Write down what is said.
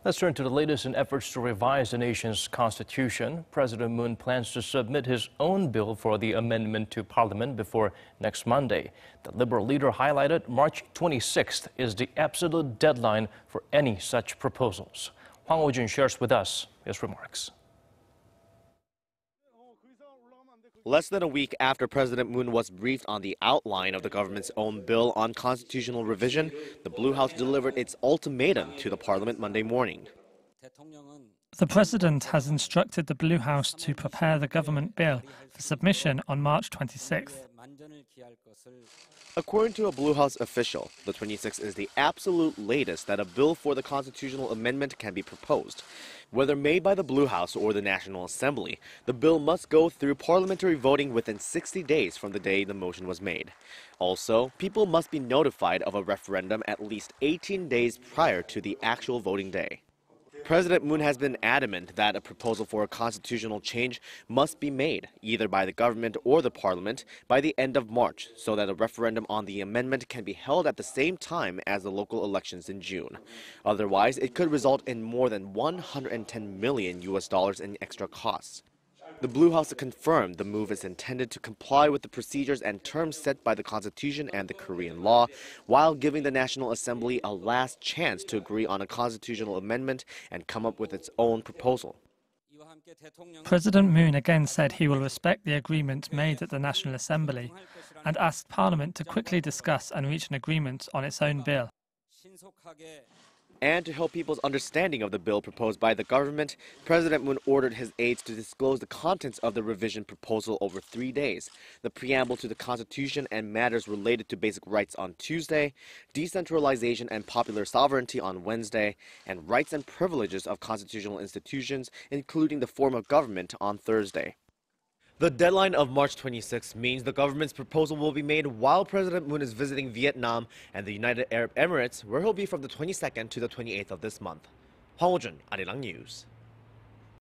Let's turn to the latest in efforts to revise the nation's constitution. President Moon plans to submit his own bill for the amendment to Parliament before next Monday. The Liberal leader highlighted March 26th is the absolute deadline for any such proposals. Hwang Hojun shares with us his remarks. Less than a week after President Moon was briefed on the outline of the government's own bill on constitutional revision, the Blue House delivered its ultimatum to the parliament Monday morning. The president has instructed the Blue House to prepare the government bill for submission on March 26th. According to a Blue House official, the 26th is the absolute latest that a bill for the constitutional amendment can be proposed. Whether made by the Blue House or the National Assembly, the bill must go through parliamentary voting within 60 days from the day the motion was made. Also, people must be notified of a referendum at least 18 days prior to the actual voting day. President Moon has been adamant that a proposal for a constitutional change must be made, either by the government or the parliament, by the end of March, so that a referendum on the amendment can be held at the same time as the local elections in June. Otherwise, it could result in more than $110 million in extra costs. The Blue House confirmed the move is intended to comply with the procedures and terms set by the Constitution and the Korean law, while giving the National Assembly a last chance to agree on a constitutional amendment and come up with its own proposal. President Moon again said he will respect the agreement made at the National Assembly and asked Parliament to quickly discuss and reach an agreement on its own bill. And to help people's understanding of the bill proposed by the government, President Moon ordered his aides to disclose the contents of the revision proposal over 3 days, the preamble to the Constitution and matters related to basic rights on Tuesday, decentralization and popular sovereignty on Wednesday, and rights and privileges of constitutional institutions, including the form of government, on Thursday. The deadline of March 26 means the government's proposal will be made while President Moon is visiting Vietnam and the United Arab Emirates, where he'll be from the 22nd to the 28th of this month. Hwang Hojun, Arirang News.